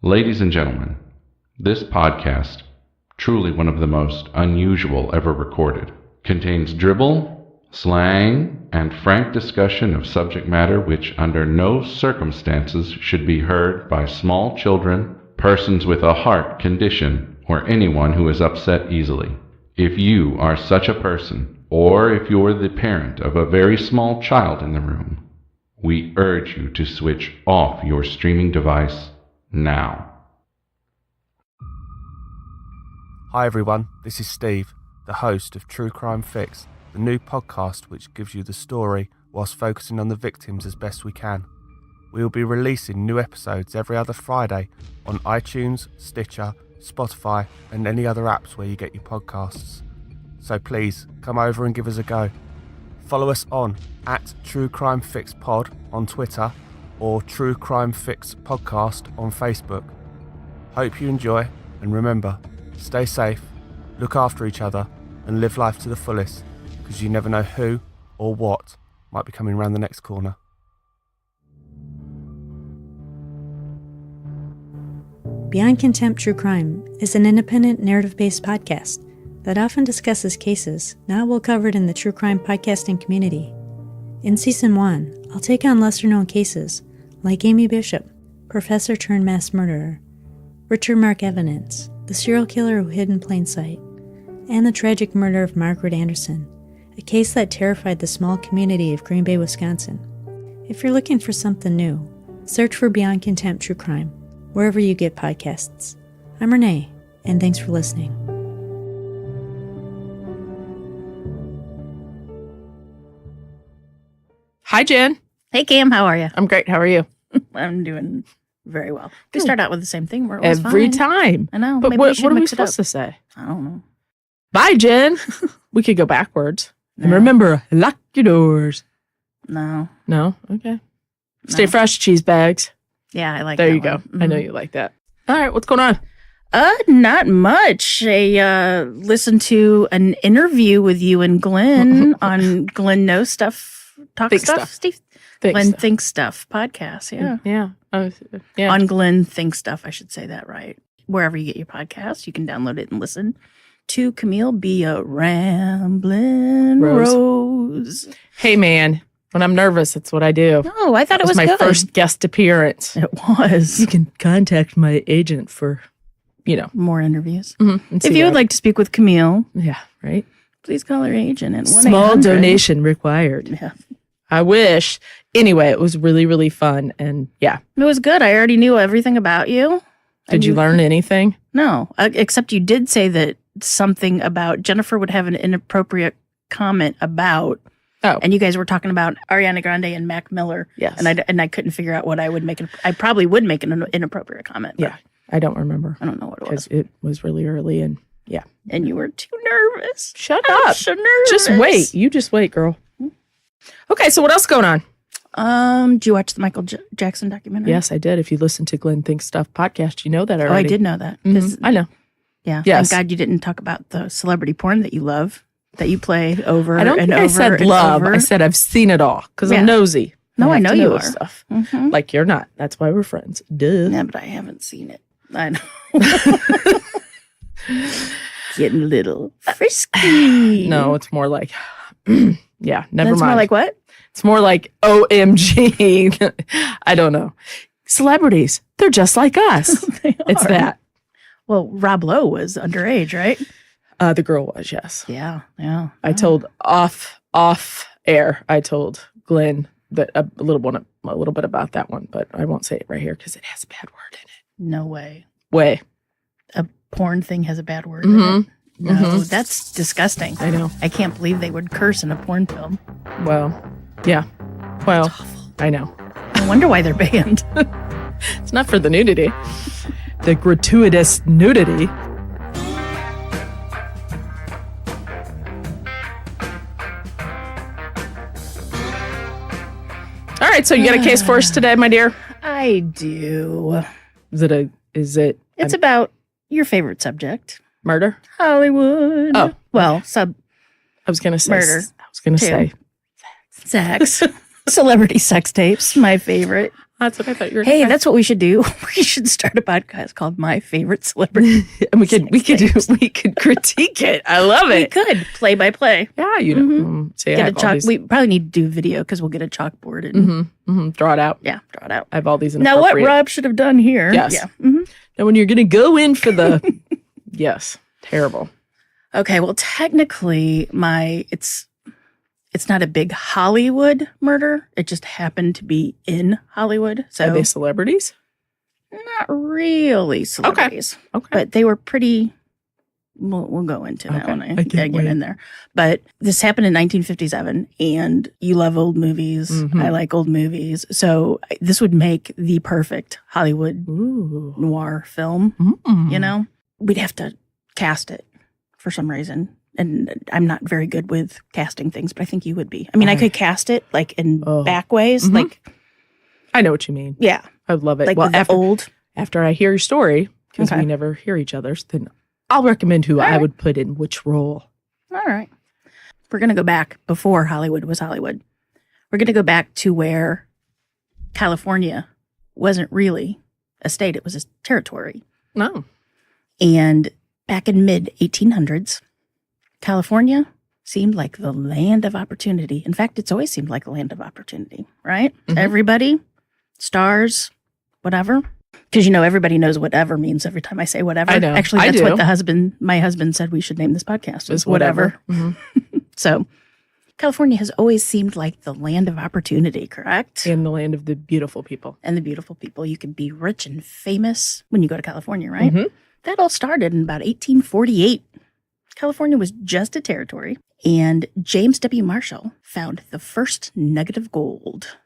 Ladies and gentlemen, this podcast, truly one of the most unusual ever recorded, contains dribble, slang, and frank discussion of subject matter which under no circumstances should be heard by small children, persons with a heart condition, or anyone who is upset easily. If you are such a person, or if you are the parent of a very small child in the room, we urge you to switch off your streaming device now. Hi everyone, this is Steve, the host of True Crime Fix, the new podcast which gives you the story whilst focusing on the victims as best we can. We will be releasing new episodes every other Friday on iTunes, Stitcher, Spotify and any other apps where you get your podcasts. So please, come over and give us a go. Follow us on @True Crime Fix Pod on Twitter or True Crime Fix Podcast on Facebook. Hope you enjoy, and remember, stay safe, look after each other, and live life to the fullest, because you never know who or what might be coming around the next corner. Beyond Contempt True Crime is an independent narrative-based podcast that often discusses cases not well covered in the true crime podcasting community. In Season 1, I'll take on lesser-known cases like Amy Bishop, professor turned mass murderer, Richard Mark Evidence, the serial killer who hid in plain sight, and the tragic murder of Margaret Anderson, a case that terrified the small community of Green Bay, Wisconsin. If you're looking for something new, search for Beyond Contempt True Crime, wherever you get podcasts. I'm Renee, and thanks for listening. Hi, Jen. Hey, Cam. How are you? I'm great. How are you? I'm doing very well. We start out with the same thing. We're always Every fine. time. I know. But Maybe what are we mix it up. supposed to say? I don't know. Bye, Jen. We could go backwards. And No. remember, lock your doors. No. No? Okay. Stay No. fresh, cheese bags. Yeah, I like There that you go. one. I know you like that. All right. What's going on? Not much. I listened to an interview with you and Glenn on Glenn Knows Stuff, Talk Think Stuff, Stuff. Steve. Thanks. Glenn Thinks Stuff podcast. Yeah. Yeah. Yeah. On Glenn Thinks Stuff. I should say that right. Wherever you get your podcast, you can download it and listen to Camille be a rambling rose. Hey, man. When I'm nervous, that's what I do. Oh, I thought That it was my good. first guest appearance. It was. You can contact my agent for, More interviews. and If see you would what- like to speak with Camille, Yeah, right? please call her agent at 1-800. Small donation required. Yeah. I wish. Anyway, it was really, really fun. And yeah. It was good. I already knew everything about you. Did you learn anything? No, except you did say that something about Jennifer would have an inappropriate comment about. Oh. And you guys were talking about Ariana Grande and Mac Miller. Yes. And I couldn't figure out what I would make. I probably would make an inappropriate comment. But Yeah. I don't remember. I don't know what it Because was. it was really early and yeah. And you were too nervous. Shut I'm up. so nervous. Just wait. You just wait, girl. Okay, so what else going on? Did you watch the Michael Jackson documentary? Yes, I did. If you listen to Glenn Thinks Stuff podcast, you know that Oh, I already. did know that. Mhm. 'Cause- I know. Yeah. Yes. Thank God you didn't talk about the celebrity porn that you love, that you play over I don't and think over I said and love. over. I said I've seen it all because Yeah. I'm nosy. No, I have know to you this are. Stuff. Mhm. Like you're not. That's why we're friends. Duh. Yeah, but I haven't seen it. I know. Getting a little frisky. No, it's more like, yeah, never That's mind. more like what? It's more like OMG. I don't know. Celebrities, they're just like us. They It's are. that. Well, Rob Lowe was underage, right? The girl was, yes. Yeah, yeah. I told off air. I told Glenn that a little bit about that one, but I won't say it right here because it has a bad word in it. No way. Way. A porn thing has a bad word in Mhm. it. No, Mhm. that's disgusting. I know. I can't believe they would curse in a porn film. Well, yeah. Well, I know. No wonder why they're banned. It's not for the nudity. The gratuitous nudity. All right, so you got a case for us today, my dear? I do. Is it It's about your favorite subject, murder? Hollywood. Oh. Well, I was going to say Murder, I was going to too. say sex. Celebrity sex tapes, my favorite. That's what I thought you were. Hey, that's what we should do. We should start a podcast called My Favorite Celebrity. And we could critique it. I love We it. could play by play. Yeah, you know. So yeah, I Get a have all chalk. these- We probably need to do video because we'll get a chalkboard and draw it out. yeah, draw it out. I have all these. Now, what inappropriate- Rob should have done here? Yes. Yeah. Mhm. Now, when you're going to go in for the, yes, terrible. Okay. Well, technically, it's not a big Hollywood murder. It just happened to be in Hollywood. So Are they celebrities? not really celebrities. Okay. But they were pretty. We'll go into that Okay. when I I can't get wait. in there. But this happened in 1957, and you love old movies. Mhm. I like old movies, so this would make the perfect Hollywood Ooh. noir film. Mm. You know, we'd have to cast it for some reason, and I'm not very good with casting things, but I think you would be. I mean, I could cast it like in Oh. back ways, Mhm. like I know what you mean. yeah, I would love it. like Well, with the old. after I hear your story, because Okay. we never hear each other's, then I'll recommend who All I right. would put in which role. All right. We're going to go back before Hollywood was Hollywood. We're going to go back to where California wasn't really a state, it was a territory. No. And back in mid 1800s, California seemed like the land of opportunity. In fact, it's always seemed like a land of opportunity, right? Mhm. Everybody, stars, whatever. Because everybody knows whatever means every time I say whatever. I know. Actually, I that's do. what my husband said we should name this podcast. Just Was whatever. Mhm. So California has always seemed like the land of opportunity, correct? In the land of the beautiful people. And the beautiful people. You can be rich and famous when you go to California, right? Mhm. That all started in about 1848. California was just a territory, and James W. Marshall found the first nugget of gold.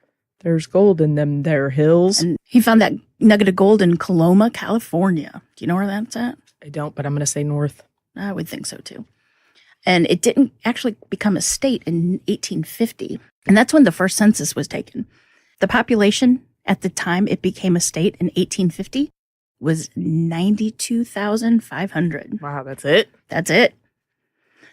There's gold in them there hills. And he found that nugget of gold in Coloma, California. Do you know where that's at? I don't, but I'm going to say north. I would think so too. And it didn't actually become a state in 1850. And that's when the first census was taken. The population at the time it became a state in 1850 was 92,500. Wow, that's it? That's it.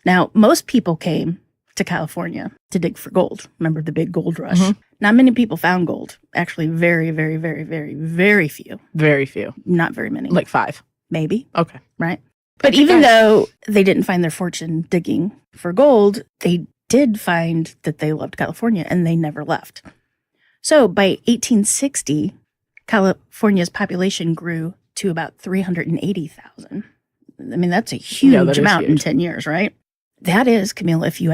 Now, most people came to California to dig for gold. Remember the big gold rush? Mhm. Not many people found gold. Actually, very, very, very, very, very few. Very few. Not very many. Like 5. Maybe, Okay. right? But even though they didn't find their fortune digging for gold, they did find that they loved California and they never left. So by 1860, California's population grew to about 380,000. I mean, that's a huge that is amount in huge. 10 years, right? That is, Camille, if you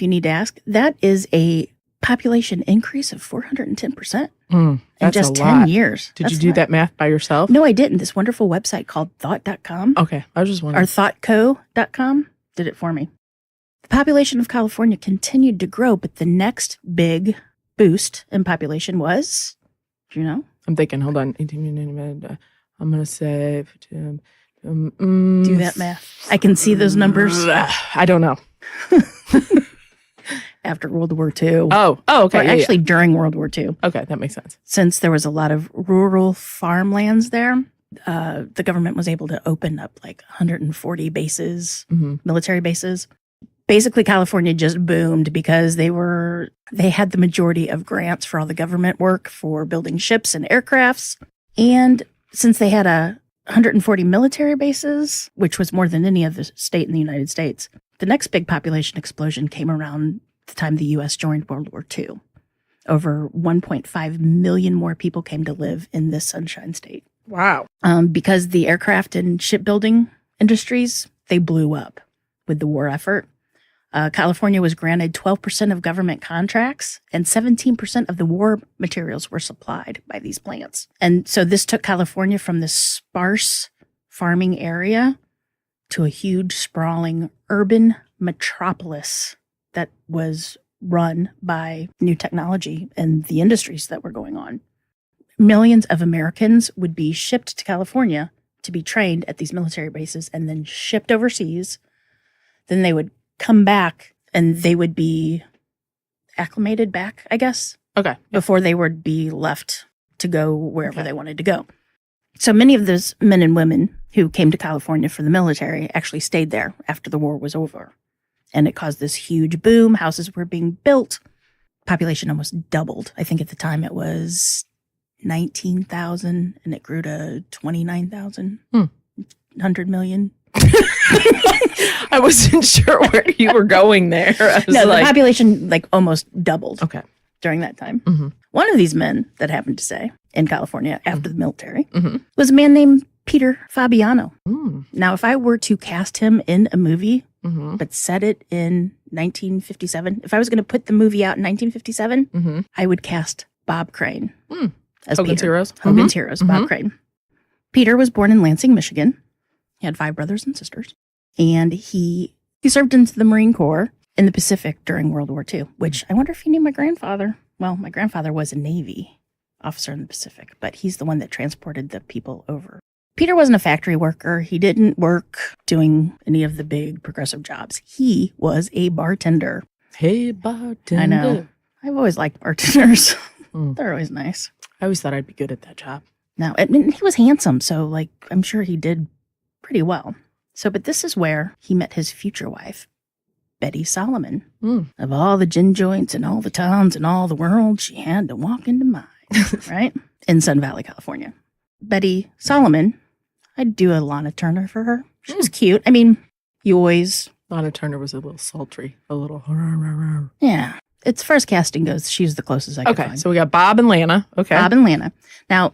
need to ask, that is a population increase of 410% in That's just a 10 lot. years. Did That's you do not- that math by yourself? No, I didn't. This wonderful website called thought.com Okay. I was just wondering. or thoughtco.com did it for me. The population of California continued to grow, but the next big boost in population was, do you know? I'm thinking, hold on. 18, I'm going to say. Do that math. I can see those numbers I don't know. after World War II. Oh, okay. Or yeah, actually during World War II. yeah. Okay, that makes sense. Since there was a lot of rural farmlands there, the government was able to open up like 140 bases, Mhm. military bases. Basically, California just boomed because they had the majority of grants for all the government work for building ships and aircrafts. And since they had 140 military bases, which was more than any other state in the United States, the next big population explosion came around the time the U.S. joined World War II. Over 1.5 million more people came to live in this Sunshine State. Wow. Because the aircraft and shipbuilding industries, they blew up with the war effort. California was granted 12% of government contracts, and 17% of the war materials were supplied by these plants. And so this took California from this sparse farming area to a huge, sprawling urban metropolis that was run by new technology and the industries that were going on. Millions of Americans would be shipped to California to be trained at these military bases and then shipped overseas. Then they would come back and they would be acclimated back, I guess, Okay. before they would be left to go wherever they wanted to go. So many of those men and women who came to California for the military actually stayed there after the war was over. And it caused this huge boom. Houses were being built. population almost doubled. I think at the time it was 19,000 and it grew to 29,000. 100 million. I wasn't sure where you were going there. No, the population like almost doubled. Okay. During that time. Mm-hmm. One of these men that happened to stay in California after the military was a man named Peter Fabiano. Now, if I were to cast him in a movie, but set it in 1957, if I was going to put the movie out in 1957, I would cast Bob Crane as Hogan's Peter. Heroes. Hogan's Heroes, Bob Crane. Peter was born in Lansing, Michigan. He had 5 brothers and sisters. And he served into the Marine Corps in the Pacific during World War II, which I wonder if you knew my grandfather. Well, my grandfather was a Navy officer in the Pacific, but he's the one that transported the people over. Peter wasn't a factory worker. He didn't work doing any of the big progressive jobs. He was a bartender. Hey, bartender. I know. I've always liked bartenders. They're always nice. I always thought I'd be good at that job. Now, I mean, he was handsome, so like I'm sure he did pretty well. So, but this is where he met his future wife, Betty Solomon. Of all the gin joints and all the towns and all the world, she had to walk into mine, right? In Sun Valley, California. Betty Solomon, I'd do a Lana Turner for her. She was cute. I mean, you always... Lana Turner was a little sultry, a little... Yeah. As far as casting goes, she's the closest I could find. Okay, so we got Bob and Lana. Okay. Bob and Lana. Now,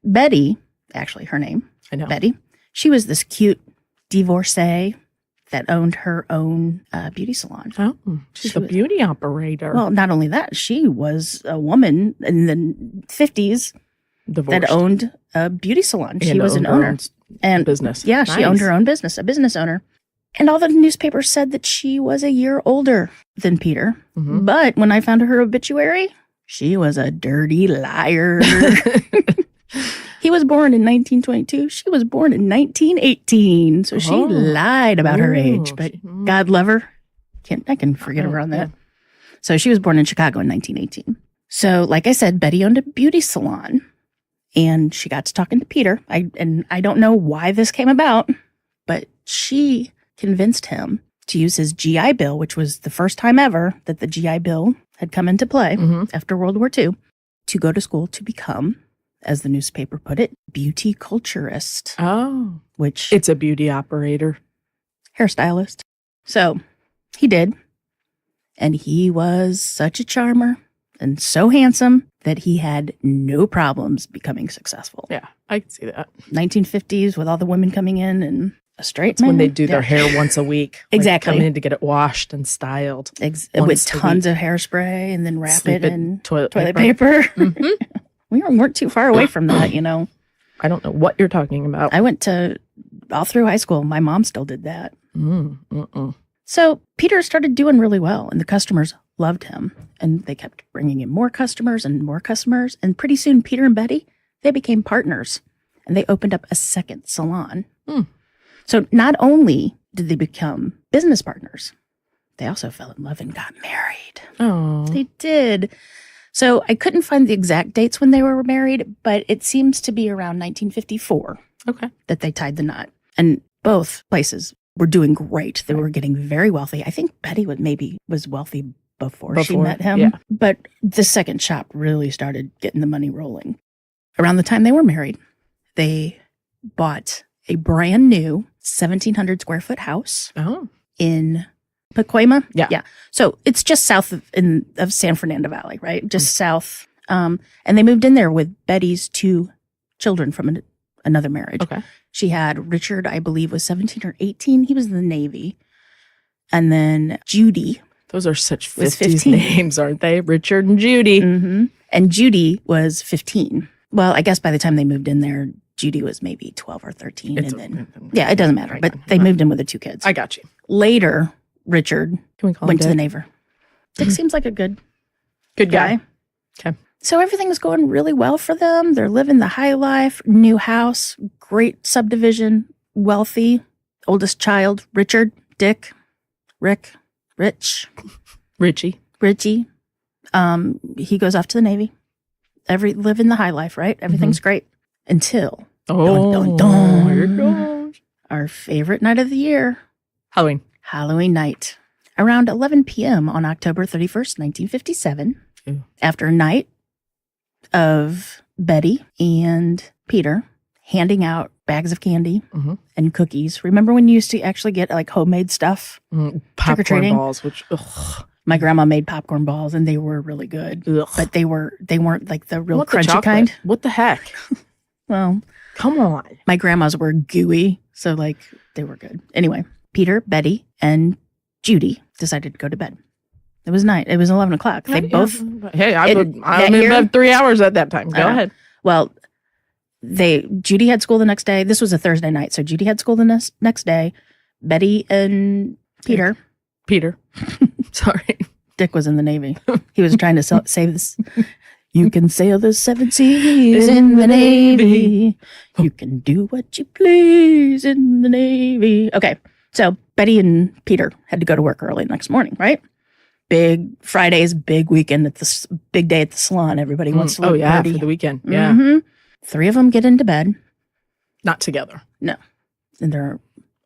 Betty, actually her name, I know. Betty, she was this cute divorcee that owned her own beauty salon. Oh, she's a beauty operator. Well, not only that, she was a woman in the 50s Divorced. that owned a beauty salon. And She was an owned her owner. own And business. Yeah, she Nice. owned her own business, a business owner. And all the newspapers said that she was a year older than Peter. But when I found her obituary, she was a dirty liar. He was born in 1922. She was born in 1918. So she lied about her age. But God love her. I can forget her on that. Yeah. So she was born in Chicago in 1918. So like I said, Betty owned a beauty salon. And she got to talking to Peter. I don't know why this came about, but she convinced him to use his GI Bill, which was the first time ever that the GI Bill had come into play after World War II, to go to school to become, as the newspaper put it, beauty culturist. Oh. Which It's a beauty operator. hairstylist. So he did. And he was such a charmer and so handsome that he had no problems becoming successful. Yeah, I can see that. 1950s with all the women coming in and a straight It's man. when they do their Yeah. hair once a week. Exactly. Come in to get it washed and styled. With once a tons week. of hairspray and then wrap Sleep it in toilet paper. Mhm. We weren't too far away from that, you know. I don't know what you're talking about. I went to all through high school. My mom still did that. Mm-mm. So Peter started doing really well, and the customers loved him. And they kept bringing in more customers and more customers. And pretty soon, Peter and Betty, they became partners. And they opened up a second salon. So not only did they become business partners, they also fell in love and got married. Oh. They did. So I couldn't find the exact dates when they were married, but it seems to be around 1954 Okay. that they tied the knot. And both places were doing great. They were getting very wealthy. I think Betty was wealthy before she met him. yeah. But the second shop really started getting the money rolling. Around the time they were married, they bought a brand new 1,700 square foot house Oh. in Pacoima. Yeah. So it's just south of San Fernando Valley, right? Just south. And they moved in there with Betty's 2 children from another marriage. Okay. She had Richard, I believe, was 17 or 18. He was in the Navy. And then Judy. Those are such Was 50s 15. names, aren't they? Richard and Judy. And Judy was 15. Well, I guess by the time they moved in there, Judy was maybe 12 or 13. It's Yeah, it doesn't matter. Right. But they moved in with the 2 kids. I got you. Later, Richard Can we call went to him the Dick? Navy. Dick seems like a good Good guy. Okay. So everything's going really well for them. They're living the high life, new house, great subdivision, wealthy, oldest child, Richard, Dick, Rick, Richie. He goes off to the Navy. Living the high life, right? Everything's great. Until Oh, dun, dun. here it goes. our favorite night of the year, Halloween. Halloween night. Around 11 p.m. on October 31st, 1957, Ew. after a night of Betty and Peter handing out bags of candy Mm-hmm. and cookies. Remember when you used to actually get like homemade stuff? Popcorn Trick-or-treating? balls, which ugh. My grandma made popcorn balls and they were really good. Ugh. But they weren't like the I real want the crunchy chocolate. kind. What the heck? Well, Come on. my grandma's were gooey, so like they were good. Anyway, Peter, Betty, and Judy decided to go to bed. It was night. It was 11 o'clock. They both, Hey, I'm that in year- bed 3 hours at that time. Go ahead. well, Judy had school the next day. This was a Thursday night, so Judy had school the next day. Betty and Peter, Sorry. Dick was in the Navy. He was trying to save this. You can sail the 7 seas in the Navy. You can do what you please in the Navy. Okay, so Betty and Peter had to go to work early the next morning, right? Friday's big weekend big day at the salon. Everybody wants to look pretty. for the weekend. Yeah. Mhm. 3 of them get into bed. Not together. And they're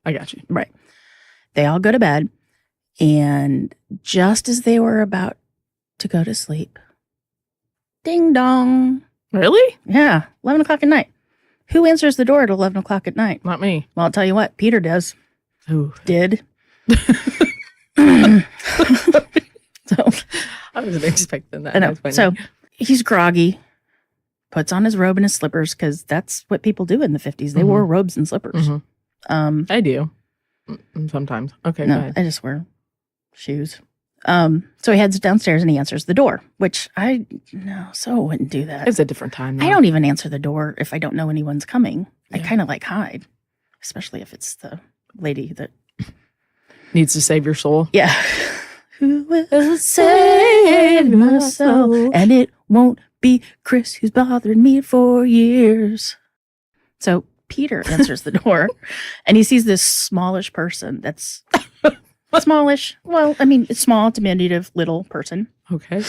I got you. right. They all go to bed. And just as they were about to go to sleep, ding dong. Really? Yeah, 11 o'clock at night. Who answers the door at 11 o'clock at night? Not me. Well, I'll tell you what, Peter does. Ooh. Did. So, I wasn't expecting that. I know. That's funny. So he's groggy, puts on his robe and his slippers because that's what people do in the 50s. They wore robes and slippers. Mhm. I do. Sometimes. Okay, go No, ahead. I just wear shoes. So he heads downstairs and he answers the door, which I wouldn't do that. It's a different time now. I don't even answer the door if I don't know anyone's coming. I Yeah. kind of like hide, especially if it's the lady that, Needs to save your soul. yeah. Who will save my soul? And it won't be Chris who's bothered me for years. So Peter answers the door and he sees this smallish person that's smallish. Well, I mean, it's small, diminutive, little person. Okay.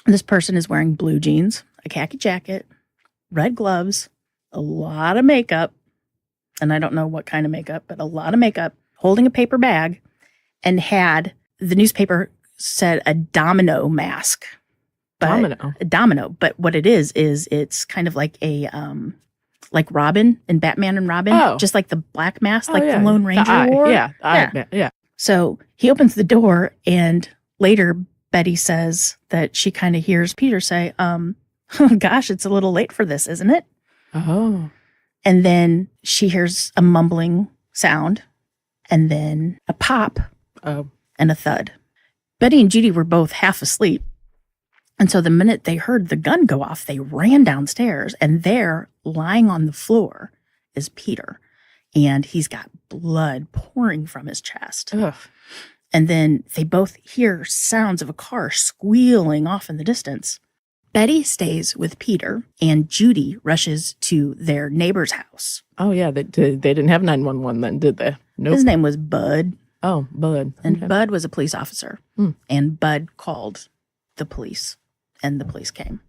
This person is wearing blue jeans, a khaki jacket, red gloves, a lot of makeup, and I don't know what kind of makeup, but a lot of makeup, holding a paper bag, and had the newspaper said a domino mask. A domino. But what it is it's kind of like a like Robin in Batman and Robin, just like the black mask, like the Lone Ranger wore. Yeah. So he opens the door, and later Betty says that she kind of hears Peter say, oh, gosh, it's a little late for this, isn't it? Oh. And then she hears a mumbling sound, and then a pop and a thud. Betty and Judy were both half asleep. And so the minute they heard the gun go off, they ran downstairs, and there, lying on the floor, is Peter. And he's got blood pouring from his chest. Ugh. And then they both hear sounds of a car squealing off in the distance. Betty stays with Peter, and Judy rushes to their neighbor's house. Oh, yeah. They didn't have 911 then, did they? Nope. His name was Bud, Oh, Bud. and Okay. Bud was a police officer. And Bud called the police, and the police came.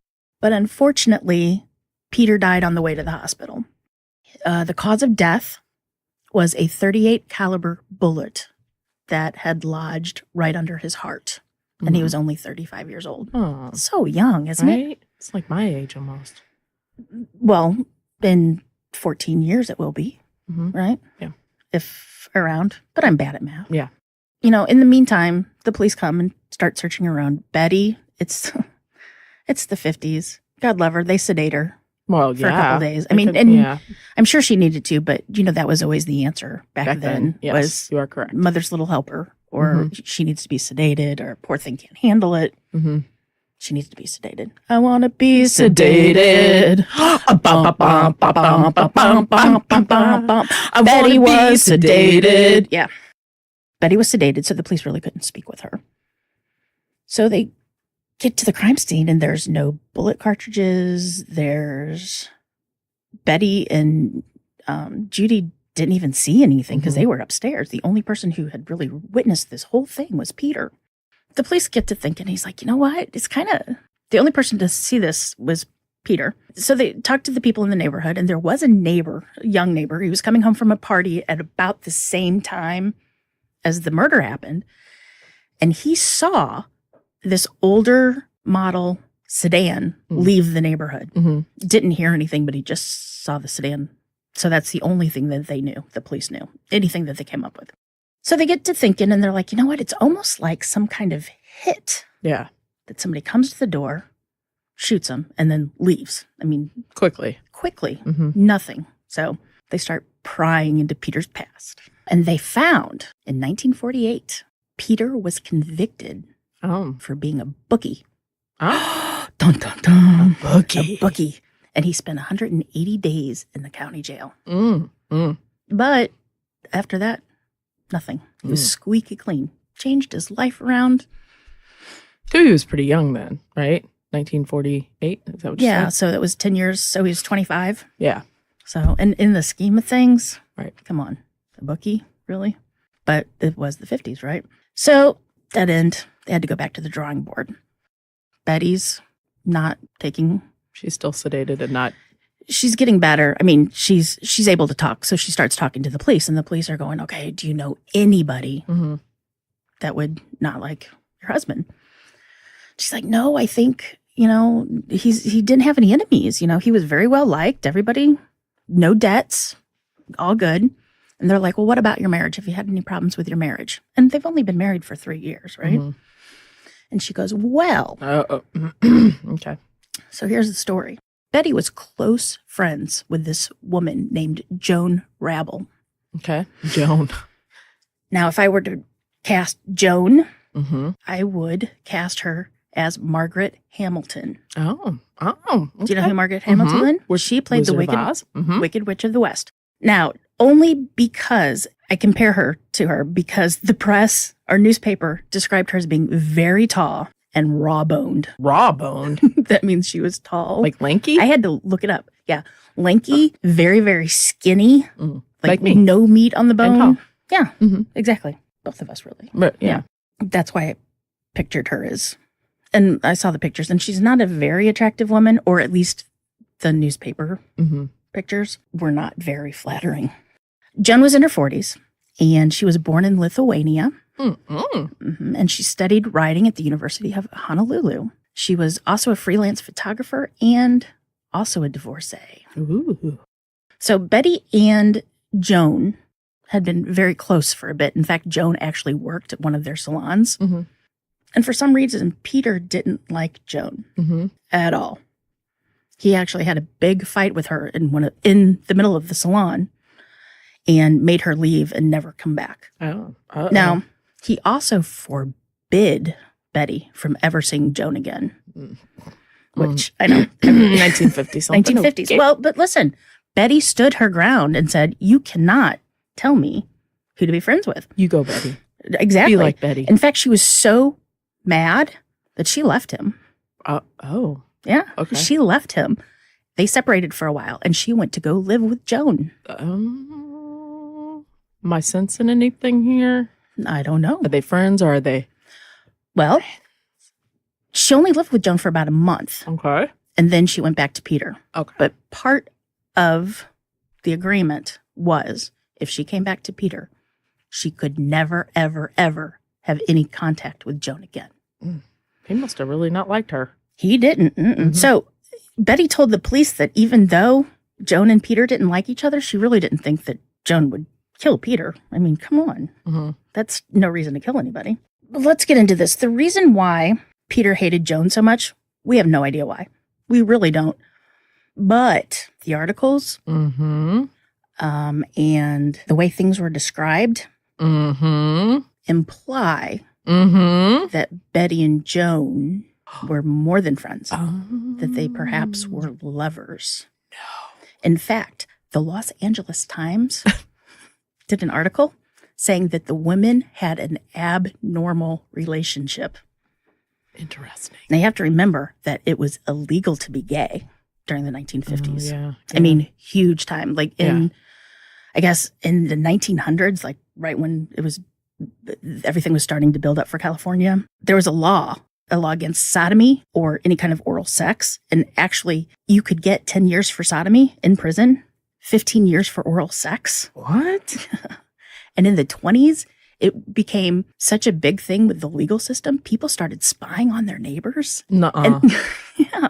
But unfortunately, Peter died on the way to the hospital. The cause of death was a .38 caliber bullet that had lodged right under his heart. And he was only 35 years old. Oh, So young, isn't it? right? It's like my age almost. Well, in 14 years it will be, Mhm. right? Yeah. If around. But I'm bad at math. Yeah. You know, in the meantime, the police come and start searching around. Betty, it's the 50s. God love her. They sedate her Well, for a yeah. couple days. I mean, and yeah. I'm sure she needed to, but you know, that was always the answer back then. Yes, Was you are correct. mother's little helper, or she needs to be sedated, or poor thing can't handle it. Mm-hmm. She needs to be sedated. I want to be sedated. Betty was sedated. Yeah. Betty was sedated, so the police really couldn't speak with her. So they get to the crime scene, and there's no bullet cartridges. There's Betty and Judy didn't even see anything because they were upstairs. The only person who had really witnessed this whole thing was Peter. The police get to thinking, he's like, you know what? It's kind of, the only person to see this was Peter. So they talked to the people in the neighborhood, and there was a neighbor, a young neighbor. He was coming home from a party at about the same time as the murder happened. And he saw this older model sedan leave the neighborhood. Didn't hear anything, but he just saw the sedan. So that's the only thing that they knew, the police knew, anything that they came up with. So they get to thinking, and they're like, you know what? It's almost like some kind of hit. Yeah. That somebody comes to the door, shoots him, and then leaves. I mean, Quickly. Nothing. So they start prying into Peter's past. And they found in 1948, Peter was convicted for being a bookie. Oh. Dun, dun, dun. Bookie. A bookie. And he spent 180 days in the county jail. But after that, nothing. He was squeaky clean. Changed his life around. So he was pretty young then, right? 1948? Is that what you Yeah, said? so that was 10 years. So he was 25. Yeah. So, and in the scheme of things, Right. Come on, a bookie, really? But it was the 50s, right? So that end, they had to go back to the drawing board. Betty's not taking. She's still sedated and not. She's getting better. I mean, she's able to talk. So she starts talking to the police, and the police are going, okay, do you know anybody that would not like your husband? She's like, no, I think, he didn't have any enemies. He was very well liked. Everybody, no debts, all good. And they're like, well, what about your marriage? Have you had any problems with your marriage? And they've only been married for 3 years, right? And she goes, well. Okay. So here's the story. Betty was close friends with this woman named Joan Rabble. Okay. Joan. Now, if I were to cast Joan, I would cast her as Margaret Hamilton. Oh. Do you know who Margaret Hamilton is? She played the Wizard of Oz? Wicked Witch of the West. Now, only because I compare her to her, because the press or newspaper described her as being very tall and raw-boned. Raw-boned? That means she was tall. Like lanky? I had to look it up. Yeah. Lanky, very, very skinny. Like me. No meat on the bone. And tall. Yeah, exactly. Both of us, really. But, yeah. That's why I pictured her as, and I saw the pictures, and she's not a very attractive woman, or at least the newspaper pictures were not very flattering. Jen was in her 40s, and she was born in Lithuania. And she studied writing at the University of Honolulu. She was also a freelance photographer and also a divorcee. Ooh. So Betty and Joan had been very close for a bit. In fact, Joan actually worked at one of their salons. And for some reason, Peter didn't like Joan at all. He actually had a big fight with her in the middle of the salon and made her leave and never come back. Oh. Now, he also forbid Betty from ever seeing Joan again, which I know. 1950s. 1950s. Okay. Well, but listen, Betty stood her ground and said, you cannot tell me who to be friends with. You go, Betty. Exactly. Be like Betty. In fact, she was so mad that she left him. Oh. Yeah. Okay. She left him. They separated for a while, and she went to go live with Joan. Am I sensing anything here? I don't know. Are they friends or are they? Well, she only lived with Joan for about a month, Okay. and then she went back to Peter. Okay. But part of the agreement was if she came back to Peter, she could never, ever, ever have any contact with Joan again. He must have really not liked her. He didn't. So Betty told the police that even though Joan and Peter didn't like each other, she really didn't think that Joan would kill Peter. I mean, come on. That's no reason to kill anybody. But let's get into this. The reason why Peter hated Joan so much, we have no idea why. We really don't. But the articles and the way things were described imply that Betty and Joan were more than friends, that they perhaps were lovers. No. In fact, the Los Angeles Times did an article saying that the women had an abnormal relationship. Interesting. Now you have to remember that it was illegal to be gay during the 1950s. Yeah. I mean, huge time. Like I guess in the 1900s, like right when everything was starting to build up for California, there was a law against sodomy or any kind of oral sex. And actually, you could get 10 years for sodomy in prison, 15 years for oral sex. What? And in the 20s, it became such a big thing with the legal system. People started spying on their neighbors. Nuh-uh. And, yeah.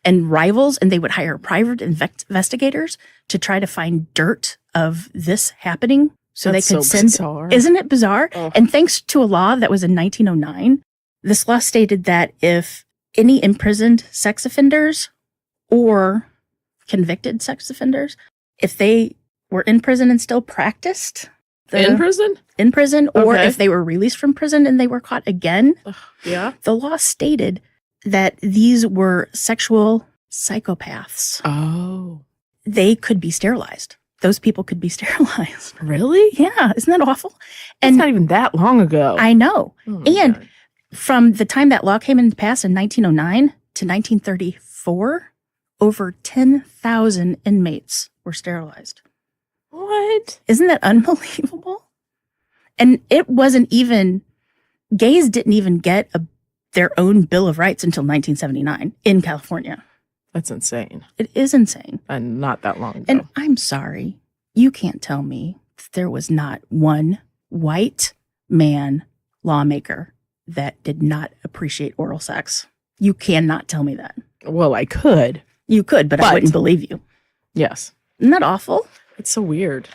And rivals, and they would hire private investigators to try to find dirt of this happening so That's they could so send. bizarre. Isn't it bizarre? Oh. And thanks to a law that was in 1909, this law stated that if any imprisoned sex offenders or convicted sex offenders, if they were in prison and still practiced In prison? in prison, or Okay. if they were released from prison and they were caught again, Yeah. the law stated that these were sexual psychopaths. Oh. They could be sterilized. Those people could be sterilized. Really? Yeah, isn't that awful? It's And not even that long ago. I know. Oh my and God. from the time that law came into pass in 1909 to 1934, over 10,000 inmates were sterilized. What? Isn't that unbelievable? And it wasn't even, gays didn't even get their own Bill of Rights until 1979 in California. That's insane. It is insane. And not that long ago. And I'm sorry, you can't tell me that there was not one white man lawmaker that did not appreciate oral sex. You cannot tell me that. Well, I could. You could, but I But- wouldn't believe you. Yes. Isn't that awful? It's so weird.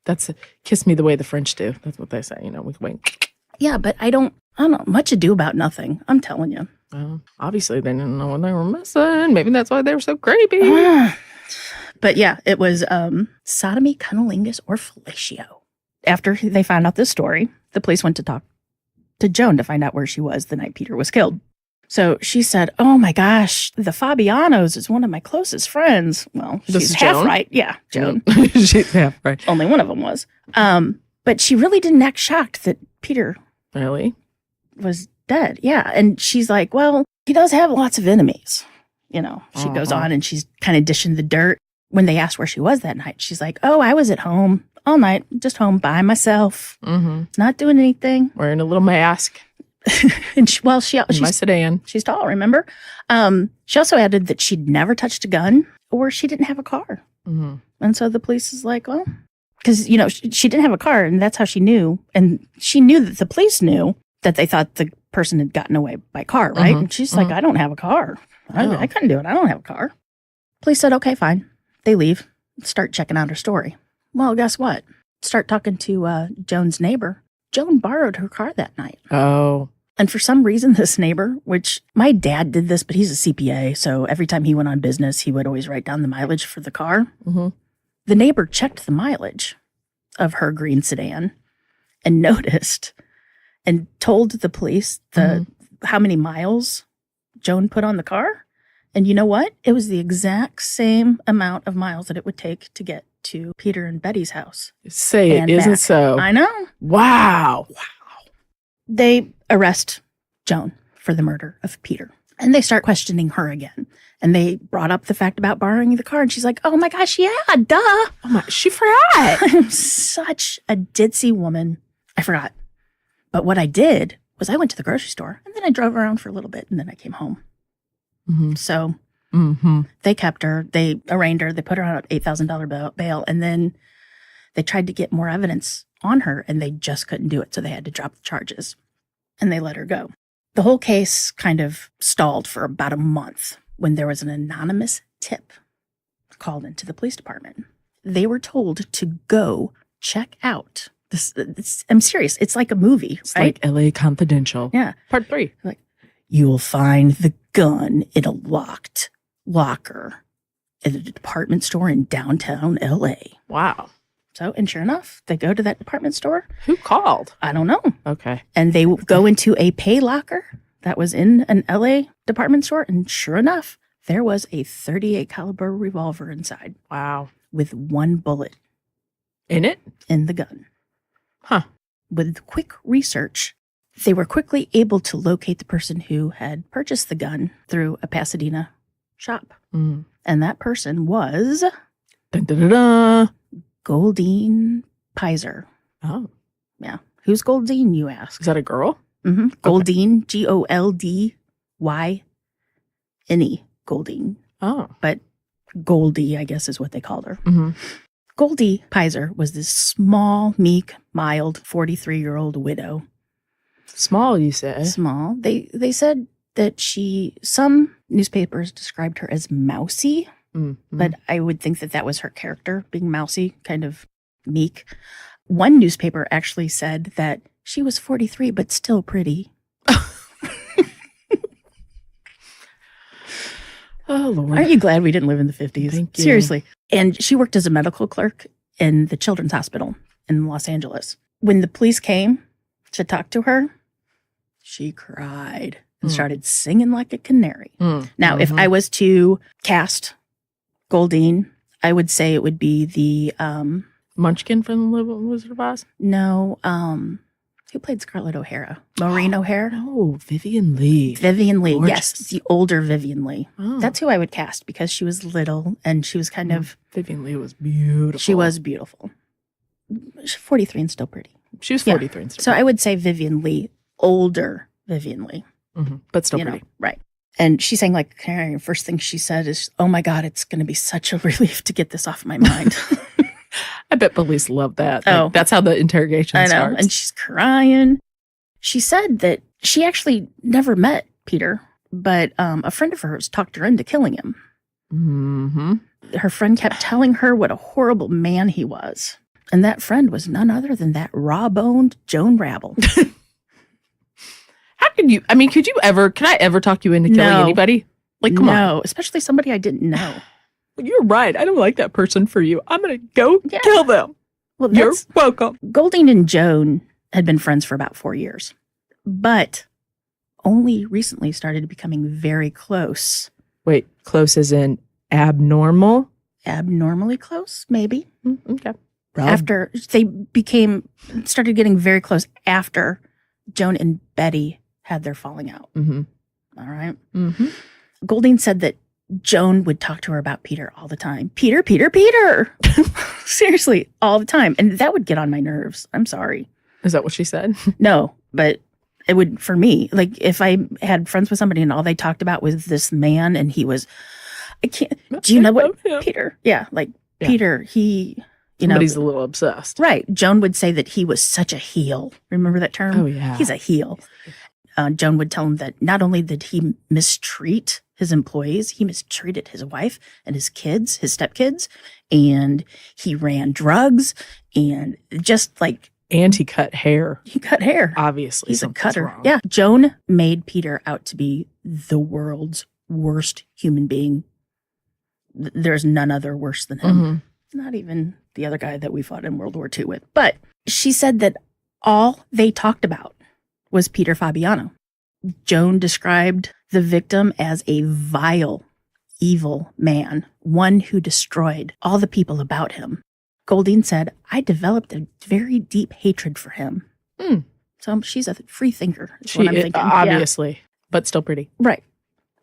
That's kiss me the way the French do. That's what they say. You know, we wink. Yeah, but I don't know, much ado about nothing. I'm telling you. Obviously, they didn't know what they were missing. Maybe that's why they were so creepy. But yeah, it was sodomy, cunnilingus, or fellatio. After they found out this story, the police went to talk to Joan to find out where she was the night Peter was killed. So she said, "Oh my gosh, the Fabianos is one of my closest friends." Well, This she's is half Joan? right. Yeah, Joan. She's half right. Only one of them was. But she really didn't act shocked that Peter Really? was dead. Yeah. And she's like, well, he does have lots of enemies. You know, she goes Uh-huh. on and she's kind of dishing the dirt. When they asked where she was that night, she's like, oh, I was at home all night, just home by myself, Mm-hmm. not doing anything. Wearing a little mask And in my sedan. she's tall, remember? She also added that she'd never touched a gun or she didn't have a car. Mm-hmm. And so the police is like, well, because, you know, she didn't have a car and that's how she knew. And she knew that the police knew that they thought the person had gotten away by car, right? Mhm. And she's like, I don't have a car. Oh. I couldn't do it. I don't have a car. Police said, okay, fine. They leave, start checking out her story. Well, guess what? Start talking to Joan's neighbor. Joan borrowed her car that night. Oh. And for some reason, this neighbor, which my dad did this, but he's a CPA. So every time he went on business, he would always write down the mileage for the car. Mm-hmm. The neighbor checked the mileage of her green sedan and noticed and told the police how many miles Joan put on the car. And you know what? It was the exact same amount of miles that it would take to get to Peter and Betty's house. Say it And isn't back. so. I know. Wow. They arrest Joan for the murder of Peter. And they start questioning her again. And they brought up the fact about borrowing the car. And she's like, oh my gosh, yeah, duh. Oh my, she forgot. I'm such a ditzy woman. I forgot. But what I did was I went to the grocery store and then I drove around for a little bit and then I came home. Mm-hmm. So Mm-hmm. they kept her. They arraigned her. They put her on an $8,000 bail. And then they tried to get more evidence on her and they just couldn't do it. So they had to drop the charges and they let her go. The whole case kind of stalled for about a month when there was an anonymous tip called into the police department. They were told to go check out this. I'm serious. It's like a movie, It's right? like LA Confidential. Yeah. Part 3. You'll find the gun in a locked locker at a department store in downtown LA. Wow. So, and sure enough, they go to that department store. Who called? I don't know. Okay. And they go into a pay locker that was in an LA department store. And sure enough, there was a .38 caliber revolver inside Wow. with one bullet In it? in the gun. Huh. With quick research, they were quickly able to locate the person who had purchased the gun through a Pasadena shop. Mm. And that person was Dun, dun, dun, dun. Goldine Pizer. Oh. Yeah. Who's Goldine, you ask? Is that a girl? Mm-hmm. Goldine, Goldine, Goldine. Oh. But Goldie, I guess, is what they called her. Mm-hmm. Goldie Pizer was this small, meek, mild 43-year-old widow. Small, you say? Small. They said that some newspapers described her as mousy, but I would think that was her character, being mousy, kind of meek. One newspaper actually said that she was 43, but still pretty. Oh, Lord. Aren't you glad we didn't live in the 50s? Thank you. Seriously. And she worked as a medical clerk in the Children's Hospital in Los Angeles. When the police came to talk to her, she cried and started singing like a canary. Now, if I was to cast Goldine, I would say it would be the... Munchkin from The Wizard of Oz? No, who played Scarlett O'Hara? Maureen O'Hara? Oh, Vivian Leigh. Vivian Leigh, Gorgeous. yes, the older Vivian Leigh. Oh. That's who I would cast because she was little and she was kind of... Vivian Leigh was beautiful. She was beautiful. She's 43 and still pretty. She was 43 and stuff. So I would say Vivian Leigh, older Vivian Leigh. But still you pretty. know, right. And she sang like a canary. First thing she said is, "Oh my God, it's going to be such a relief to get this off my mind." I bet police love that. Oh. Like, that's how the interrogation I know. starts. And she's crying. She said that she actually never met Peter, but a friend of hers talked her into killing him. Her friend kept telling her what a horrible man he was. And that friend was none other than that raw-boned Joan Rabble. How could you? I mean, could I ever talk you into killing No. anybody? Like, come on. No, especially somebody I didn't know. You're right. I don't like that person for you. I'm going to go Yeah. kill them. Well, You're welcome. Goldine and Joan had been friends for about 4 years, but only recently started becoming very close. Wait, close as in abnormal? Abnormally close, maybe. Okay. After they started getting very close after Joan and Betty had their falling out. All right. Goldine said that Joan would talk to her about Peter all the time. Peter, Peter, Peter. Seriously, all the time. And that would get on my nerves. I'm sorry. Is that what she said? No, but it would for me. Like if I had friends with somebody and all they talked about was this man and he was, I can't, do you know what? Yeah. Peter. Yeah. Like Yeah. Peter, he, you Somebody's know. a little obsessed. Right. Joan would say that he was such a heel. Remember that term? Oh, yeah. He's a heel. Joan would tell him that not only did he mistreat his employees, he mistreated his wife and his kids, his stepkids, and he ran drugs and just like And he cut hair. he cut hair. Obviously. He's a something's cutter. wrong. Yeah. Joan made Peter out to be the world's worst human being. There's none other worse than him. Not even the other guy that we fought in World War II with. But she said that all they talked about was Peter Fabiano. Joan described the victim as a vile, evil man, one who destroyed all the people about him. Goldine said, "I developed a very deep hatred for him." So she's a free thinker, is what I'm thinking. Yeah. Obviously, but still pretty. Right.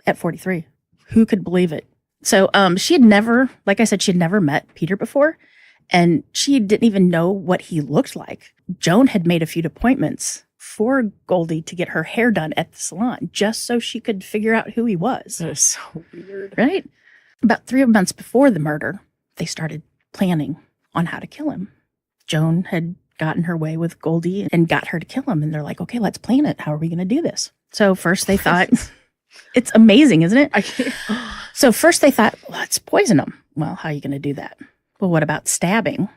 At 43. Who could believe it? So she had never, like I said, she had never met Peter before, and she didn't even know what he looked like. Joan had made a few appointments for Goldie to get her hair done at the salon just so she could figure out who he was. That is so weird. Right? About 3 months before the murder, they started planning on how to kill him. Joan had gotten her way with Goldie and got her to kill him. And they're like, okay, let's plan it. How are we going to do this? So first they thought, it's amazing, isn't it? I can't. So first they thought, let's poison him. Well, how are you going to do that? Well, what about stabbing?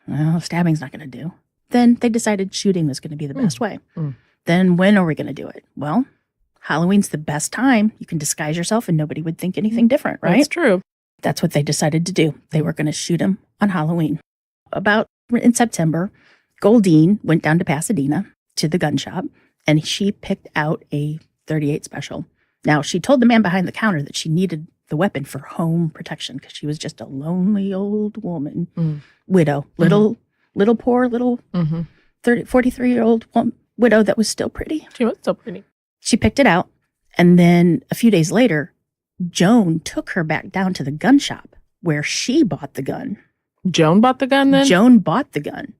Well, stabbing's not going to do. Then they decided shooting was going to be the best way. Then when are we going to do it? Well, Halloween's the best time. You can disguise yourself and nobody would think anything different, right? That's true. That's what they decided to do. They were going to shoot him on Halloween. About in September, Goldine went down to Pasadena to the gun shop and she picked out a .38 special. Now, she told the man behind the counter that she needed the weapon for home protection because she was just a lonely old woman, widow, little 43-year-old widow that was still pretty. She was still pretty. She picked it out. And then a few days later, Joan took her back down to the gun shop where she bought the gun. Joan bought the gun then? Joan bought the gun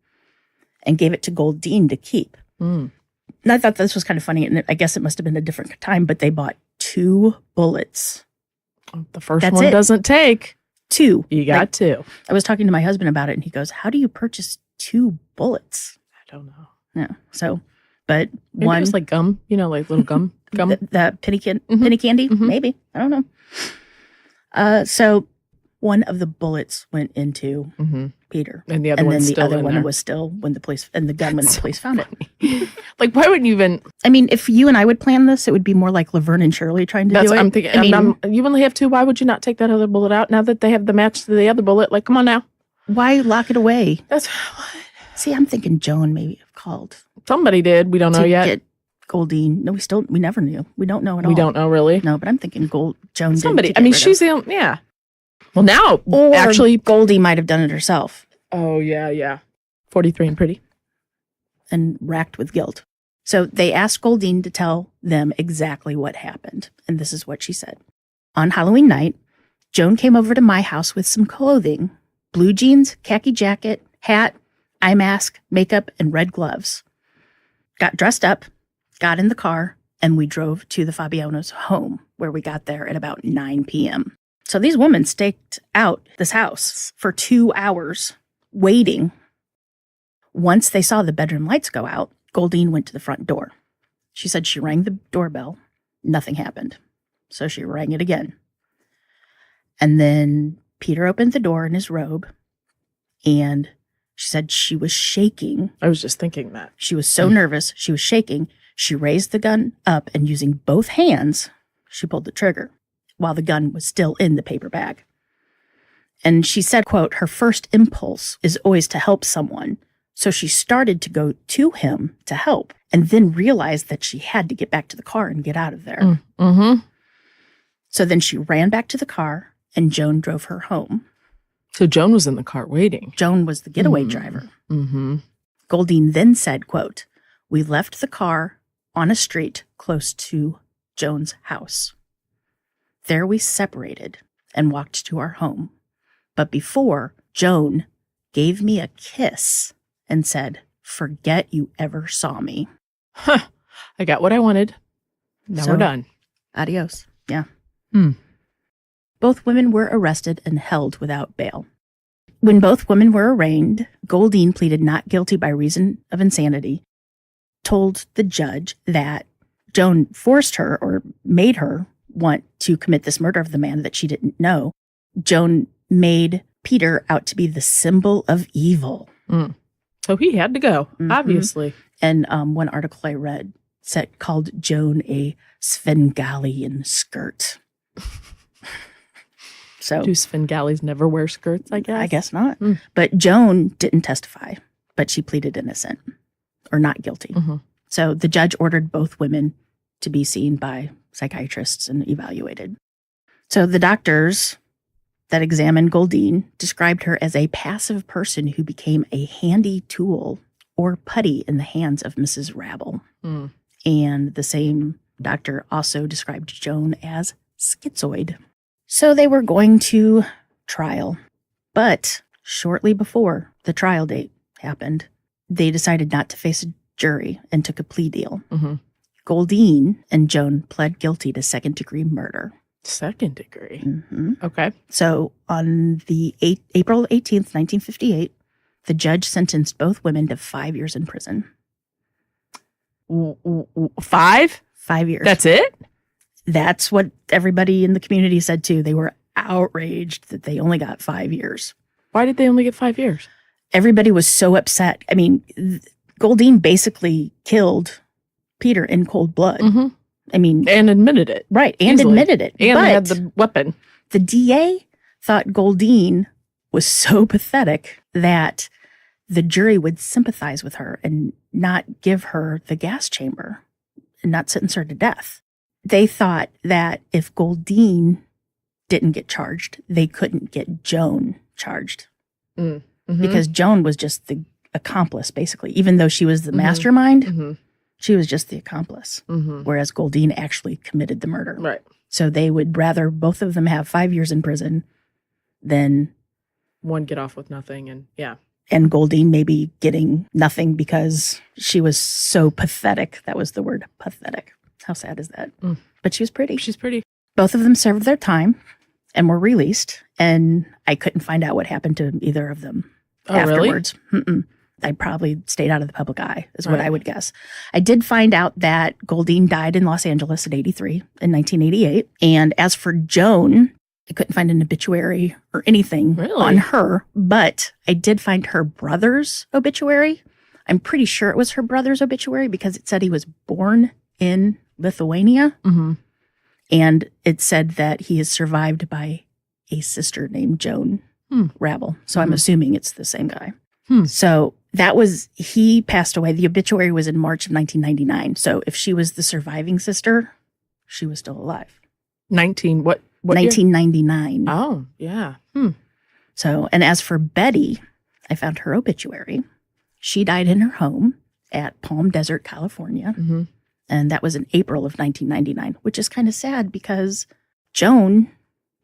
and gave it to Goldine to keep. And I thought this was kind of funny. And I guess it must have been a different time, but they bought 2 bullets. The first That's one it. doesn't take. 2. You got 2. I was talking to my husband about it, and he goes, how do you purchase 2 bullets? I don't know. Yeah. So, but Maybe one. it was like gum, like little gum. The penny candy, maybe. I don't know. So one of the bullets went into Peter. And the other one was still when the police, and the gun when the police found it. Like, why wouldn't you even? I mean, if you and I would plan this, it would be more like Laverne and Shirley trying to do it. I'm thinking. You only have 2. Why would you not take that other bullet out now that they have the match to the other bullet? Like, come on now. Why lock it away? That's See, I'm thinking Joan maybe called. Somebody did. We don't know yet. Get Goldine. No, we never knew. We don't know at all. We don't know really. No, but I'm thinking Joan. Somebody. I mean, she's the yeah. Well, now or actually, Goldie might have done it herself. Oh yeah. 43 and pretty, and racked with guilt. So they asked Goldine to tell them exactly what happened, and this is what she said: on Halloween night, Joan came over to my house with some clothing: blue jeans, khaki jacket, hat, eye mask, makeup, and red gloves. Got dressed up, got in the car, and we drove to the Fabiano's home, where we got there at about 9 p.m. So these women staked out this house for 2 hours, waiting. Once they saw the bedroom lights go out, Goldine went to the front door. She said she rang the doorbell. Nothing happened. So she rang it again. And then Peter opened the door in his robe, and she said she was shaking. I was just thinking that. She was so nervous. She was shaking. She raised the gun up, and using both hands, she pulled the trigger while the gun was still in the paper bag. And she said, quote, her first impulse is always to help someone. So she started to go to him to help, and then realized that she had to get back to the car and get out of there. So then she ran back to the car, and Joan drove her home. So Joan was in the car waiting. Joan was the getaway driver. Goldine then said, quote, we left the car on a street close to Joan's house. There we separated and walked to our home. But before, Joan gave me a kiss and said, forget you ever saw me. Huh. I got what I wanted. Now we're done. Adios. Yeah. Both women were arrested and held without bail. When both women were arraigned, Goldine pleaded not guilty by reason of insanity, told the judge that Joan forced her or made her want to commit this murder of the man that she didn't know. Joan made Peter out to be the symbol of evil. So he had to go, obviously. And one article I read called Joan a Svengalian skirt. So do Svengalis never wear skirts, I guess? I guess not. But Joan didn't testify, but she pleaded innocent or not guilty. So the judge ordered both women to be seen by psychiatrists and evaluated. So the doctors that examined Goldine described her as a passive person who became a handy tool or putty in the hands of Mrs. Rabble. And the same doctor also described Joan as schizoid. So they were going to trial. But shortly before the trial date happened, they decided not to face a jury and took a plea deal. Goldine and Joan pled guilty to second-degree murder. Second degree? Okay. So on the April 18th, 1958, the judge sentenced both women to 5 years in prison. 5? 5 years. That's it? That's what everybody in the community said too. They were outraged that they only got 5 years. Why did they only get 5 years? Everybody was so upset. I mean, Goldine basically killed Peter in cold blood. I mean, and admitted it. Right. And easily. admitted it. And but had the weapon. The DA thought Goldine was so pathetic that the jury would sympathize with her and not give her the gas chamber and not sentence her to death. They thought that if Goldine didn't get charged, they couldn't get Joan charged. Because Joan was just the accomplice, basically. Even though she was the mastermind, she was just the accomplice. Whereas Goldine actually committed the murder. Right. So they would rather both of them have 5 years in prison than one get off with nothing. And Goldine maybe getting nothing because she was so pathetic. That was the word, pathetic. How sad is that? But she was pretty. She's pretty. Both of them served their time. and were released. And I couldn't find out what happened to either of them afterwards. Really? I probably stayed out of the public eye, is what I would guess. I did find out that Goldine died in Los Angeles at 83 in 1988. And as for Joan, I couldn't find an obituary or anything on her, but I did find her brother's obituary. I'm pretty sure it was her brother's obituary because it said he was born in Lithuania. Mm-hmm. And it said that he is survived by a sister named Joan Rabel. So I'm assuming it's the same guy. So he passed away. The obituary was in March of 1999. So if she was the surviving sister, she was still alive. What 1999. Year? Oh, yeah. So, and as for Betty, I found her obituary. She died in her home at Palm Desert, California. Mm-hmm. And that was in April of 1999, which is kind of sad because Joan,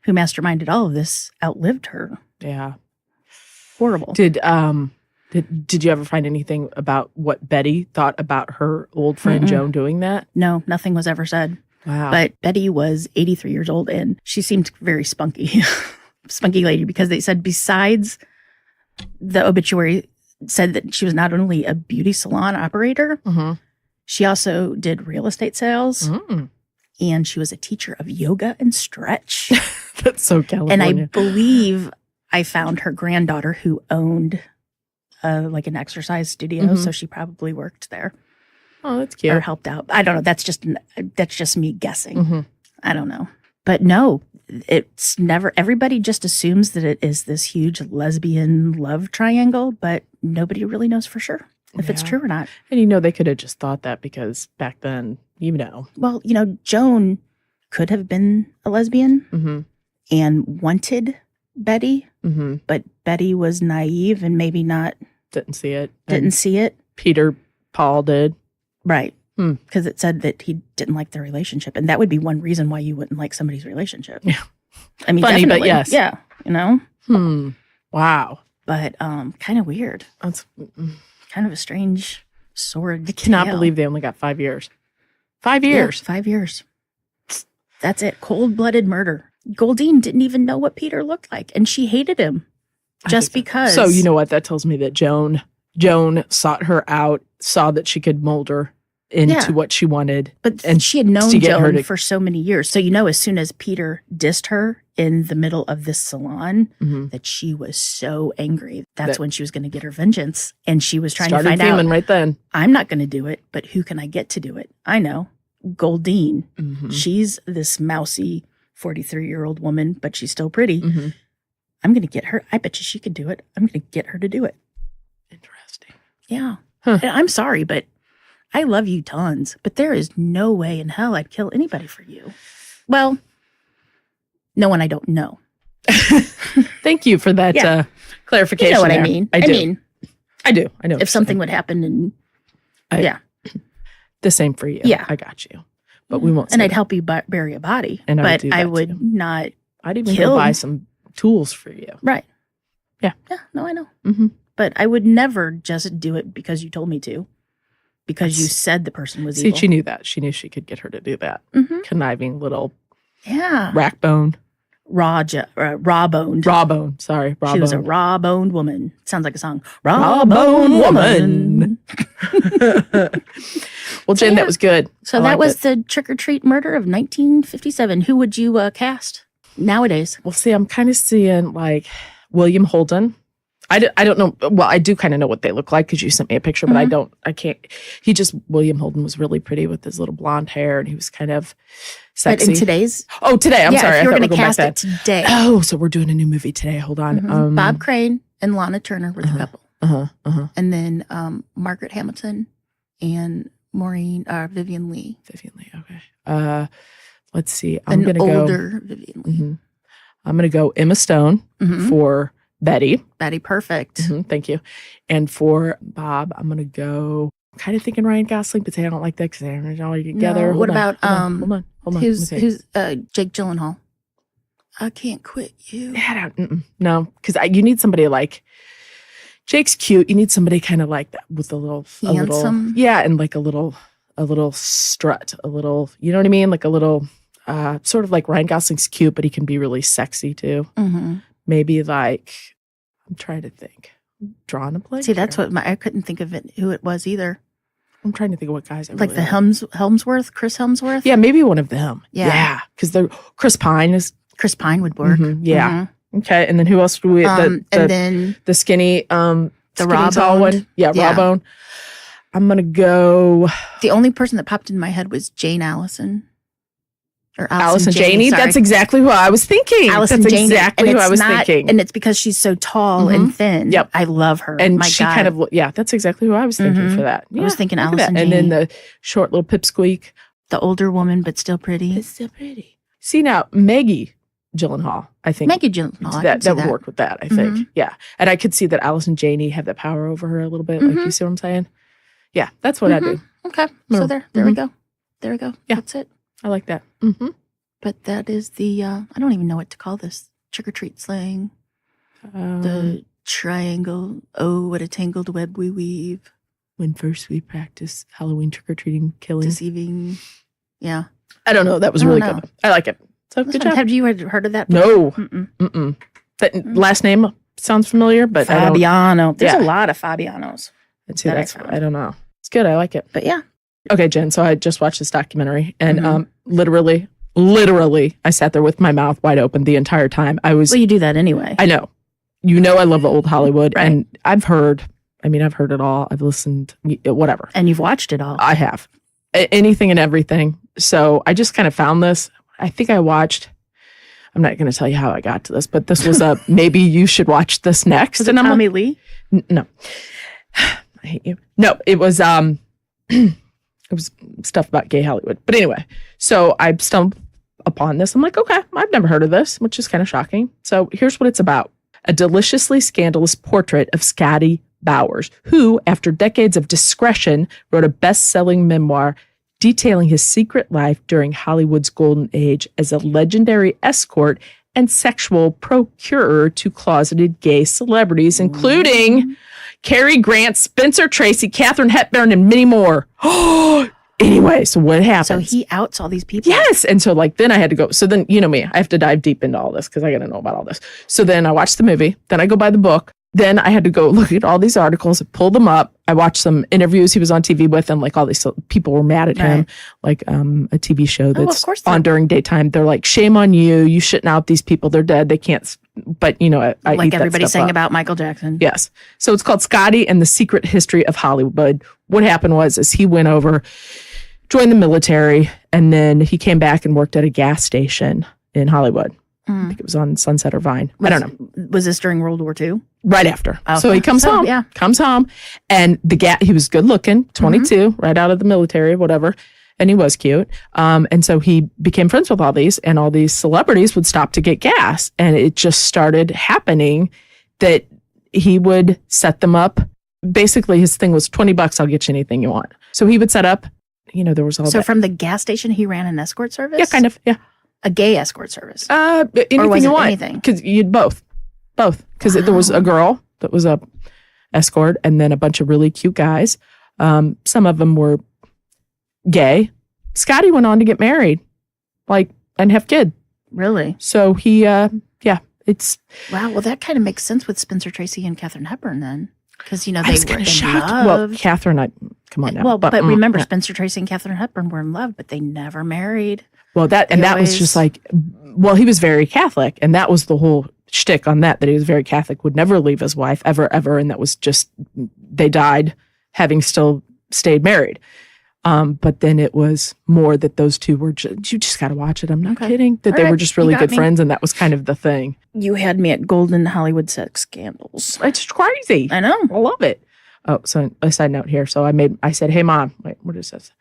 who masterminded all of this, outlived her. Yeah. Horrible. Did you ever find anything about what Betty thought about her old friend Joan doing that? No, nothing was ever said. Wow. But Betty was 83 years old and she seemed very spunky. Spunky lady, because they said besides the obituary said that she was not only a beauty salon operator, she also did real estate sales and she was a teacher of yoga and stretch. That's so California. And I believe I found her granddaughter who owned like an exercise studio. So she probably worked there. Oh, that's cute. Or helped out. I don't know. That's just me guessing. I don't know. But no, it's never, everybody just assumes that it is this huge lesbian love triangle, but nobody really knows for sure if it's true or not. And they could have just thought that because back then, Well, Joan could have been a lesbian and wanted Betty, but Betty was naive and maybe not. Didn't see it. Paul did. Right. Because it said that he didn't like their relationship. And that would be one reason why you wouldn't like somebody's relationship. Yeah. I mean, funny, definitely. But yes. Yeah. Wow. But kind of weird. That's kind of a strange sword. I cannot believe they only got 5 years. 5 years. Yeah, 5 years. That's it. Cold-blooded murder. Goldine didn't even know what Peter looked like. And she hated him just because. So you know what? That tells me that Joan sought her out, saw that she could mold her into what she wanted. But she had known Joan for so many years. So, as soon as Peter dissed her in the middle of this salon, that she was so angry. That's when she was going to get her vengeance. And she was trying to find out. Right then. I'm not going to do it, but who can I get to do it? I know. Goldine. She's this mousy 43-year-old woman, but she's still pretty. I'm going to get her. I bet you she could do it. I'm going to get her to do it. Interesting. Yeah. Huh. I'm sorry, but I love you tons, but there is no way in hell I'd kill anybody for you. Well, no one I don't know. Thank you for that clarification. You know what I mean? I do. I know. If something would happen and the same for you. Yeah. I got you. But we won't. And I'd help you bury a body. And but I would not. I'd even go buy some tools for you. Right. Yeah. Yeah. No, I know. But I would never just do it because you told me to. Because you said the person was evil. See, she knew that. She knew she could get her to do that. Conniving little rackbone. Raw-boned. Raw-boned. Sorry. Raw-boned. She was a raw-boned woman. Sounds like a song. Raw-boned woman. Well, Jen, that was good. So that was the trick-or-treat murder of 1957. Who would you cast nowadays? Well, see, I'm kind of seeing like William Holden. I don't know. Well, I do kind of know what they look like because you sent me a picture, but I can't. William Holden was really pretty with his little blonde hair and he was kind of sexy. But in today's? Oh, today. I'm sorry. If you were going to cast it today. Oh, so we're doing a new movie today. Hold on. Bob Crane and Lana Turner were the couple. And then Margaret Hamilton and Vivian Lee. Okay. Let's see. I'm going to go. Older Vivian Lee. I'm going to go Emma Stone for Betty. Betty, perfect. Thank you. And for Bob, I'm going to go, I'm kind of thinking Ryan Gosling, but I don't like that because they aren't all together. No, what about, hold on. Who's Jake Gyllenhaal? I can't quit you. No, because you need somebody like, Jake's cute. You need somebody kind of like that with a little. Handsome. And like a little strut, you know what I mean? Like a little, sort of like Ryan Gosling's cute, but he can be really sexy too. Mm-hmm. Maybe like, I'm trying to think. Drawing a blank. See, that's here. what I couldn't think of who it was either. I'm trying to think of what guys I Like really the Helmsworth, Chris Helmsworth. Yeah, maybe one of them. Yeah. Because Chris Pine is. Chris Pine would work. Yeah. Okay, and then who else do we? And then the skinny, the skinny raw tall boned. one. Yeah, Yeah. raw bone. I'm gonna go The only person that popped in my head was Jane Allison. Or Allison Janney, Janney. sorry. That's exactly who I was thinking. Allison That's Janney. exactly And who I it's was not- thinking. And it's because she's so tall Mhm. and thin. Yep. I love her. And my she God. kind of, that's exactly who I was thinking Mhm. for that. I was thinking look at Allison that. And then Janney. the short little pipsqueak. the older woman, but still pretty. It's still pretty. See now, Maggie Gyllenhaal, I think. Maggie Gyllenhaal. I that can see would work with that, I think. Mhm. Yeah. And I could see that Allison Janney have that power over her a little bit. Like, Mhm. you see what I'm saying? Yeah, that's what I do. Okay. No. So there we go. There we go. Yeah. That's it. I like that. Mm-hmm. But that is the, I don't even know what to call this. Trick or treat slang. The triangle. Oh, what a tangled web we weave. When first we practice Halloween trick-or-treating killing. Deceiving. Yeah. I don't know. That was I really don't good. know. I like it. So This good one, job. have you heard of that? No. Mm-mm. Mm-mm. That last name sounds familiar, but I don't. Fabiano. There's Yeah. a lot of Fabianos. Let's see, that I that's, found. I don't know. It's good. I like it. But yeah. Okay, Jen. So I just watched this documentary, and Mhm. literally, I sat there with my mouth wide open the entire time. I was. Well, you do that anyway. I know. You know, I love old Hollywood, Right. and I've heard it all. I've listened, whatever. And you've watched it all. I have anything and everything. So I just kind of found this. I think I watched. I'm not going to tell you how I got to this, but this was a maybe you should watch this next. Was it And I'm like, Tommy Lee? no, I hate you. No, it was it was stuff about gay Hollywood. But anyway, so I stumbled upon this. I'm like, okay, I've never heard of this, which is kind of shocking. So here's what it's about. A deliciously scandalous portrait of Scotty Bowers, who, after decades of discretion, wrote a best-selling memoir detailing his secret life during Hollywood's golden age as a legendary escort and sexual procurer to closeted gay celebrities, including Cary Grant, Spencer Tracy, Katharine Hepburn, and many more. Anyway, so what happens? So he outs all these people. Yes. And so then I had to go. So then, you know me, I have to dive deep into all this because I got to know about all this. So then I watched the movie. Then I go buy the book. Then I had to go look at all these articles, pull them up. I watched some interviews he was on TV with, and like all these people were mad at him. Like a TV show that's of course on during daytime. They're like, shame on you. You shouldn't out these people. They're dead. They can't. But, you know, I like eat that everybody's stuff saying up. about Michael Jackson. Yes. So it's called Scotty and the Secret History of Hollywood. What happened is he went over, joined the military, and then he came back and worked at a gas station in Hollywood. I think it was on Sunset or Vine. I don't know. Was this during World War II? Right after. Okay. So he comes So, home. yeah. Comes home. And he was good looking, 22, right out of the military, whatever. And he was cute. And so he became friends with all these celebrities would stop to get gas. And it just started happening that he would set them up. Basically, his thing was $20, I'll get you anything you want. So he would set up, there was all So that. from the gas station, he ran an escort service? Yeah, kind of. Yeah. A gay escort service? Anything was you it want. anything? Because you'd both. Because there was a girl that was a escort and then a bunch of really cute guys. Some of them were gay. Scotty went on to get married, and have kids. Really? So he, it's. Wow. Well, that kind of makes sense with Spencer Tracy and Katharine Hepburn then. Because, they I was were kind in of shocked. love. Well, Catherine, come on now. Well, but remember, yeah. Spencer Tracy and Katharine Hepburn were in love, but they never married. Well, that was just he was very Catholic, and that was the whole shtick on that he was very Catholic, would never leave his wife ever, and that was just, they died having still stayed married. But then it was more that those two were you just got to watch it. I'm not kidding. That All they right. were just You really got good me. friends, and that was kind of the thing. You had me at golden Hollywood sex scandals. It's crazy. I know. I love it. Oh, so a side note here. So I said, hey, Mom, wait, what is this?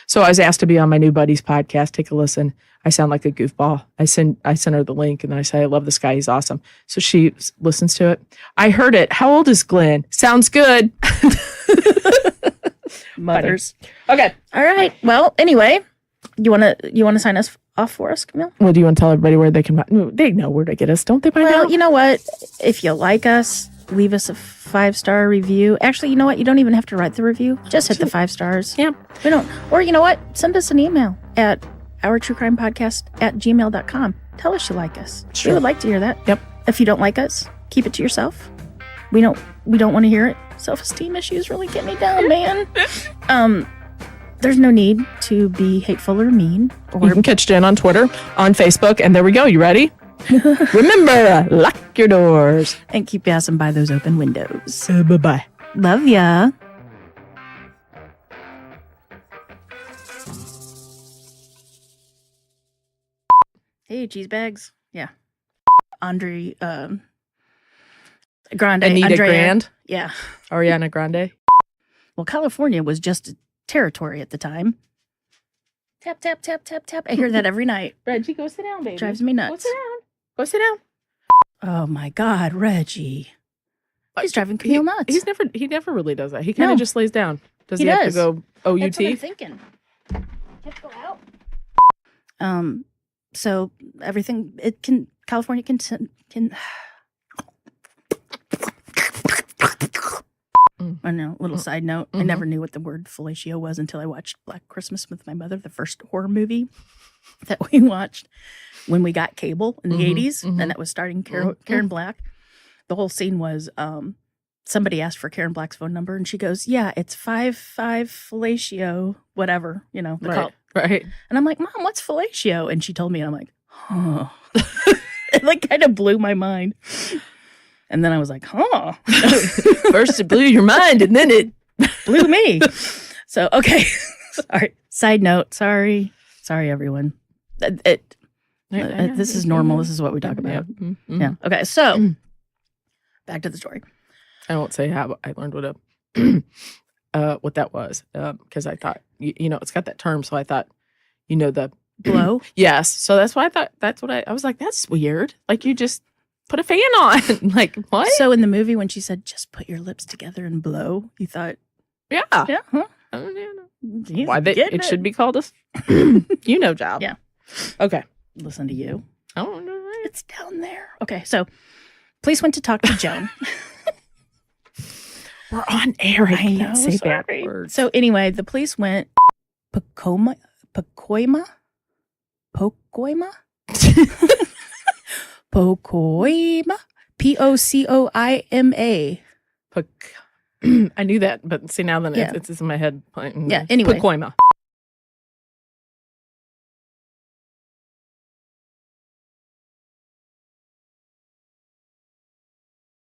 So I was asked to be on my new buddy's podcast. Take a listen. I sound like a goofball. I sent her the link, and then I say, I love this guy. He's awesome. So she listens to it. I heard it. How old is Glenn? Sounds good. Mothers. Okay. All right. Well, anyway, you wanna sign us off for us, Camille? Well, do you want to tell everybody where they can? They know where to get us, don't they? By now? Well, you know what? If you like us, leave us a 5-star review. Actually, you know what? You don't even have to write the review. Just hit the 5 stars. Yeah. We don't. Or you know what? Send us an email at ourtruecrimepodcast@gmail.com. Tell us you like us. Sure. We would like to hear that. Yep. If you don't like us, keep it to yourself. We don't want to hear it. Self-esteem issues really get me down, man. There's no need to be hateful or mean. You can catch Jen on Twitter, on Facebook, and there we go. You ready? Remember, lock your doors. And keep passing by those open windows. Bye-bye. Love ya. Hey, cheese bags. Yeah. Grande. Anita Andrea. Grande. Yeah. Ariana Grande. Well, California was just a territory at the time. Tap, tap, tap, tap, tap. I hear that every night. Reggie, go sit down, baby. Drives me nuts. Go sit down. Go sit down. Oh my God, Reggie. He's driving Camille nuts. He never really does that. He kind of just lays down. Does he have to go OUT? That's what I'm thinking. Let's go out. So everything California can I know, little side note. I never knew what the word fellatio was until I watched Black Christmas with my mother, the first horror movie that we watched when we got cable in the 80s. And that was starting Karen Black. The whole scene was somebody asked for Karen Black's phone number and she goes, yeah, it's 55 fellatio, whatever, the call. Right. And I'm like, Mom, what's fellatio? And she told me, and I'm like, huh. It kind of blew my mind. And then I was like, huh. First it blew your mind and then it blew me. So, okay. Sorry. Side note. Sorry, everyone. This is normal. This is what we talk about. Yeah. Okay. So, back to the story. I won't say how I learned what that was because I thought, it's got that term. So I thought, the blow. Yes. So that's why I thought I was like, that's weird. Like you just put a fan on. Like what? So in the movie when she said, just put your lips together and blow, you thought, yeah. Huh? Why it should be called a job. Yeah. Okay. Listen to you. I don't know. It's down there. Okay. So police went to talk to Joan. We're on air. I know. can't say Sorry. bad words. So anyway, the police went Pacoima. Pocoima. Pocoima. I knew that, but see now then it's in my head. Yeah. Anyway, Pacoima.